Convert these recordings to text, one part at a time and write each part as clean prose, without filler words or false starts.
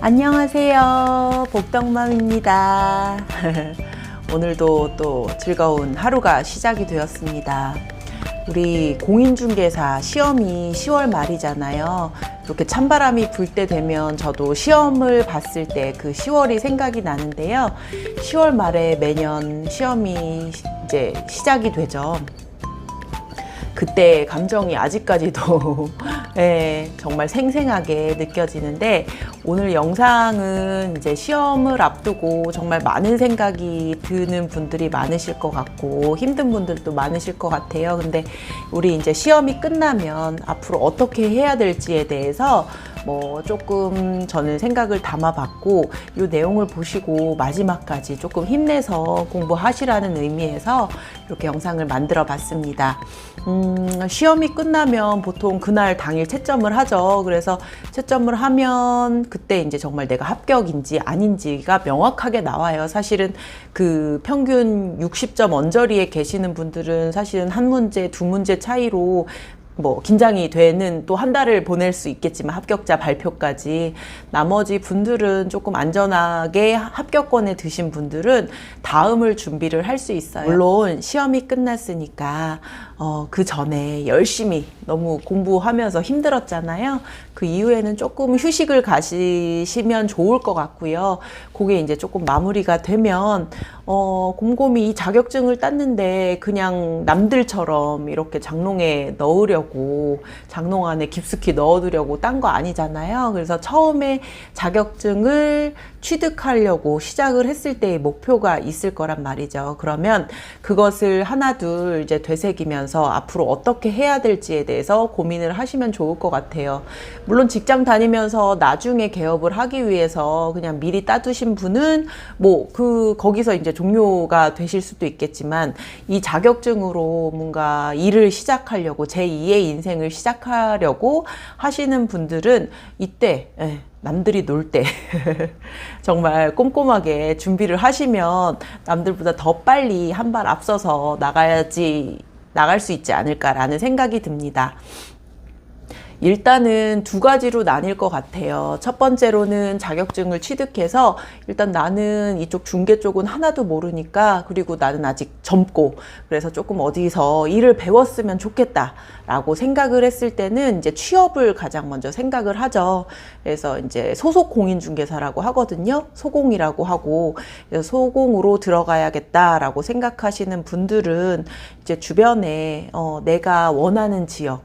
안녕하세요, 복덕맘입니다. 오늘도 또 즐거운 하루가 시작이 되었습니다. 우리 공인중개사 시험이 10월 말이잖아요. 이렇게 찬바람이 불 때 되면 저도 시험을 봤을 때 그 10월이 생각이 나는데요. 10월 말에 매년 시험이 이제 시작이 되죠. 그때 감정이 아직까지도 정말 생생하게 느껴지는데, 오늘 영상은 이제 시험을 앞두고 정말 많은 생각이 드는 분들이 많으실 것 같고 힘든 분들도 많으실 것 같아요. 근데 우리 이제 시험이 끝나면 앞으로 어떻게 해야 될지에 대해서 조금 저는 생각을 담아봤고, 이 내용을 보시고 마지막까지 조금 힘내서 공부하시라는 의미에서 이렇게 영상을 만들어 봤습니다. 시험이 끝나면 보통 그날 당일 채점을 하죠. 그래서 채점을 하면 그때 이제 정말 내가 합격인지 아닌지가 명확하게 나와요. 사실은 그 평균 60점 언저리에 계시는 분들은 사실은 한 문제, 두 문제 차이로 긴장이 되는 또 한 달을 보낼 수 있겠지만, 합격자 발표까지 나머지 분들은 조금 안전하게 합격권에 드신 분들은 다음을 준비를 할 수 있어요. 물론 시험이 끝났으니까 그 전에 열심히 너무 공부하면서 힘들었잖아요. 그 이후에는 조금 휴식을 가지시면 좋을 것 같고요. 그게 이제 조금 마무리가 되면 곰곰이 이 자격증을 땄는데 그냥 남들처럼 이렇게 장롱에 넣으려고, 장롱 안에 깊숙이 넣어두려고 딴 거 아니잖아요. 그래서 처음에 자격증을 취득하려고 시작을 했을 때의 목표가 있을 거란 말이죠. 그러면 그것을 하나둘 이제 되새기면서 앞으로 어떻게 해야 될지에 대해서 고민을 하시면 좋을 것 같아요. 물론 직장 다니면서 나중에 개업을 하기 위해서 그냥 미리 따두신 분은 거기서 이제 종료가 되실 수도 있겠지만, 이 자격증으로 뭔가 일을 시작하려고, 제2의 인생을 시작하려고 하시는 분들은 이때 남들이 놀 때 정말 꼼꼼하게 준비를 하시면 남들보다 더 빨리 한 발 앞서서 나갈 수 있지 않을까라는 생각이 듭니다. 일단은 두 가지로 나뉠 것 같아요. 첫 번째로는 자격증을 취득해서 일단 나는 이쪽 중개 쪽은 하나도 모르니까, 그리고 나는 아직 젊고 그래서 조금 어디서 일을 배웠으면 좋겠다 라고 생각을 했을 때는 이제 취업을 가장 먼저 생각을 하죠. 그래서 이제 소속 공인중개사라고 하거든요. 소공이라고 하고, 그래서 소공으로 들어가야겠다라고 생각하시는 분들은 이제 주변에 내가 원하는 지역,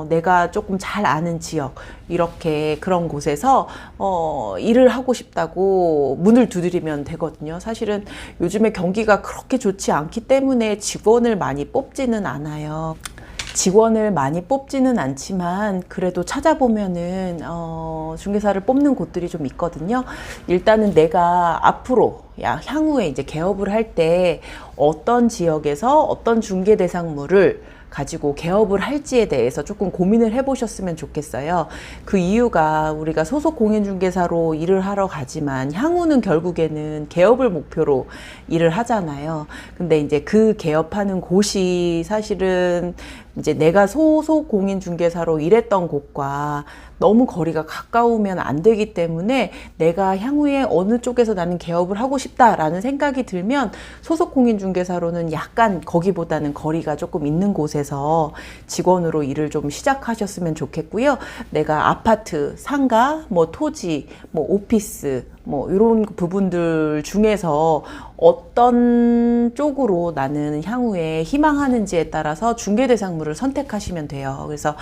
내가 조금 잘 아는 지역, 이렇게 그런 곳에서 일을 하고 싶다고 문을 두드리면 되거든요. 사실은 요즘에 경기가 그렇게 좋지 않기 때문에 직원을 많이 뽑지는 않아요. 직원을 많이 뽑지는 않지만 그래도 찾아보면은 중개사를 뽑는 곳들이 좀 있거든요. 일단은 내가 앞으로 향후에 이제 개업을 할 때 어떤 지역에서 어떤 중개 대상물을 가지고 개업을 할지에 대해서 조금 고민을 해보셨으면 좋겠어요. 그 이유가, 우리가 소속 공인중개사로 일을 하러 가지만 향후는 결국에는 개업을 목표로 일을 하잖아요. 근데 이제 그 개업하는 곳이 사실은 이제 내가 소속 공인중개사로 일했던 곳과 너무 거리가 가까우면 안 되기 때문에, 내가 향후에 어느 쪽에서 나는 개업을 하고 싶다라는 생각이 들면 소속 공인중개사로는 약간 거기보다는 거리가 조금 있는 곳에서 직원으로 일을 좀 시작하셨으면 좋겠고요. 내가 아파트, 상가, 토지, 오피스, 이런 부분들 중에서 어떤 쪽으로 나는 향후에 희망하는지에 따라서 중개 대상물을 선택하시면 돼요. 그래서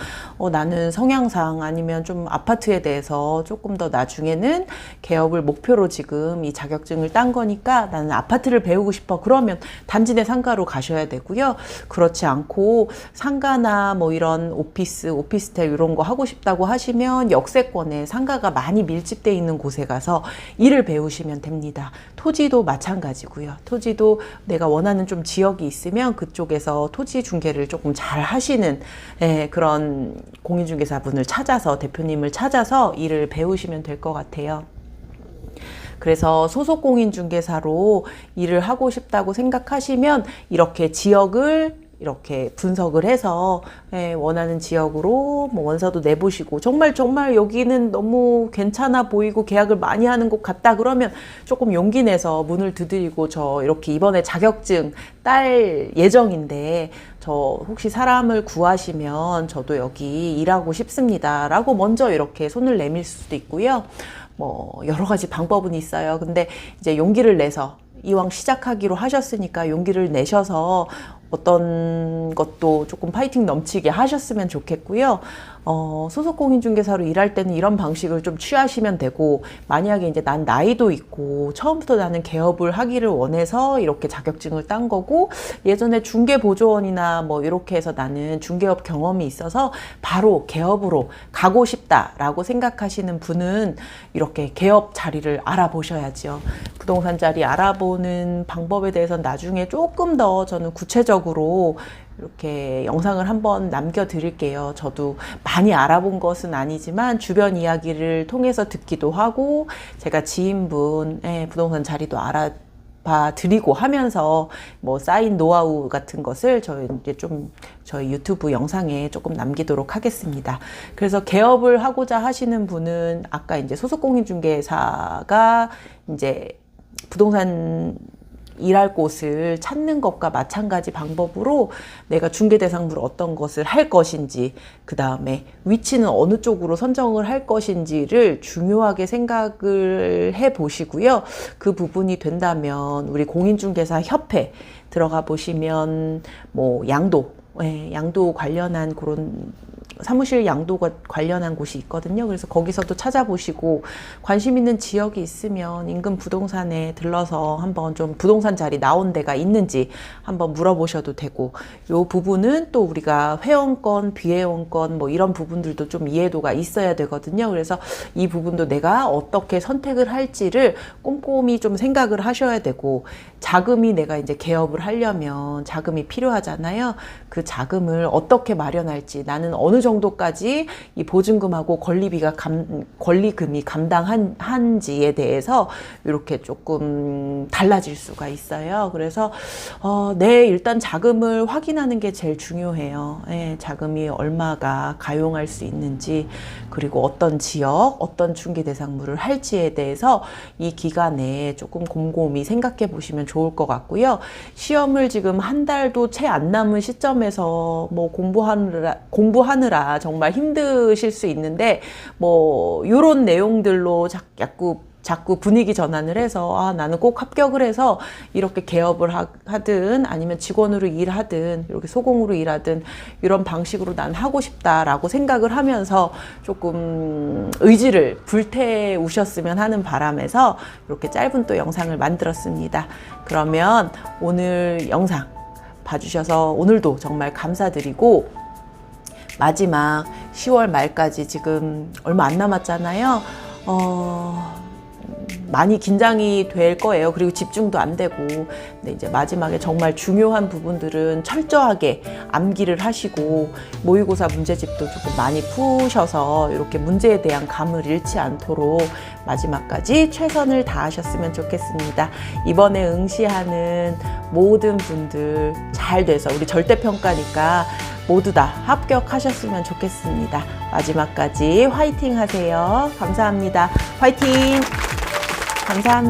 나는 성향상 아니면 좀 아파트에 대해서 조금 더 나중에는 개업을 목표로 지금 이 자격증을 딴 거니까 나는 아파트를 배우고 싶어. 그러면 단지 내 상가로 가셔야 되고요. 그렇지 않고 상가나 이런 오피스텔 이런 거 하고 싶다고 하시면 역세권에 상가가 많이 밀집되어 있는 곳에 가서 일을 배우시면 됩니다. 토지도 마찬가지고요. 토지도 내가 원하는 좀 지역이 있으면 그쪽에서 토지 중개를 조금 잘 하시는 그런 공인중개사분을 찾아서, 대표님을 찾아서 일을 배우시면 될 것 같아요. 그래서 소속 공인중개사로 일을 하고 싶다고 생각하시면 이렇게 지역을 이렇게 분석을 해서 원하는 지역으로 뭐 원서도 내보시고 정말 여기는 너무 괜찮아 보이고 계약을 많이 하는 것 같다 그러면 조금 용기 내서 문을 두드리고 저 이렇게 이번에 자격증 딸 예정인데 저 혹시 사람을 구하시면 저도 여기 일하고 싶습니다 라고 먼저 이렇게 손을 내밀 수도 있고요. 뭐 여러 가지 방법은 있어요. 근데 이제 용기를 내서 이왕 시작하기로 하셨으니까 용기를 내셔서 어떤 것도 조금 파이팅 넘치게 하셨으면 좋겠고요. 소속 공인중개사로 일할 때는 이런 방식을 좀 취하시면 되고, 만약에 이제 난 나이도 있고 처음부터 나는 개업을 하기를 원해서 이렇게 자격증을 딴 거고, 예전에 중개보조원이나 뭐 이렇게 해서 나는 중개업 경험이 있어서 바로 개업으로 가고 싶다라고 생각하시는 분은 이렇게 개업 자리를 알아보셔야죠. 부동산 자리 알아보는 방법에 대해서는 나중에 조금 더 저는 구체적으로 이렇게 영상을 한번 남겨드릴게요. 저도 많이 알아본 것은 아니지만 주변 이야기를 통해서 듣기도 하고, 제가 지인분의 부동산 자리도 알아봐 드리고 하면서 뭐 쌓인 노하우 같은 것을 저희 유튜브 영상에 조금 남기도록 하겠습니다. 그래서 개업을 하고자 하시는 분은 아까 이제 소속공인중개사가 이제 부동산 일할 곳을 찾는 것과 마찬가지 방법으로 내가 중개대상으로 어떤 것을 할 것인지, 그 다음에 위치는 어느 쪽으로 선정을 할 것인지를 중요하게 생각을 해 보시고요. 그 부분이 된다면 우리 공인중개사 협회 들어가 보시면 뭐 양도 관련한 그런 사무실 양도가 관련한 곳이 있거든요. 그래서 거기서도 찾아보시고, 관심 있는 지역이 있으면 인근 부동산에 들러서 한번 좀 부동산 자리 나온 데가 있는지 한번 물어보셔도 되고, 요 부분은 또 우리가 회원권, 비회원권 뭐 이런 부분들도 좀 이해도가 있어야 되거든요. 그래서 이 부분도 내가 어떻게 선택을 할지를 꼼꼼히 좀 생각을 하셔야 되고, 자금이 내가 이제 개업을 하려면 자금이 필요하잖아요. 그 자금을 어떻게 마련할지, 나는 어느 정도까지 이 보증금하고 권리금이 감당한지에 대해서 이렇게 조금 달라질 수가 있어요. 그래서 일단 자금을 확인하는 게 제일 중요해요. 자금이 얼마가 가용할 수 있는지, 그리고 어떤 지역, 어떤 중개대상물을 할지에 대해서 이 기간에 조금 곰곰이 생각해 보시면 좋을 것 같고요. 시험을 지금 한 달도 채 안 남은 시점에서 뭐 공부하느라 정말 힘드실 수 있는데, 뭐 이런 내용들로 자꾸 분위기 전환을 해서 나는 꼭 합격을 해서 이렇게 개업을 하든 아니면 직원으로 일하든 이렇게 소공으로 일하든 이런 방식으로 난 하고 싶다라고 생각을 하면서 조금 의지를 불태우셨으면 하는 바람에서 이렇게 짧은 또 영상을 만들었습니다. 그러면 오늘 영상 봐주셔서 오늘도 정말 감사드리고, 마지막 10월 말까지 지금 얼마 안 남았잖아요. 많이 긴장이 될 거예요. 그리고 집중도 안 되고. 근데 이제 마지막에 정말 중요한 부분들은 철저하게 암기를 하시고, 모의고사 문제집도 조금 많이 푸셔서 이렇게 문제에 대한 감을 잃지 않도록 마지막까지 최선을 다하셨으면 좋겠습니다. 이번에 응시하는 모든 분들 잘 돼서, 우리 절대평가니까 모두 다 합격하셨으면 좋겠습니다. 마지막까지 화이팅 하세요. 감사합니다. 화이팅! 감사합니다.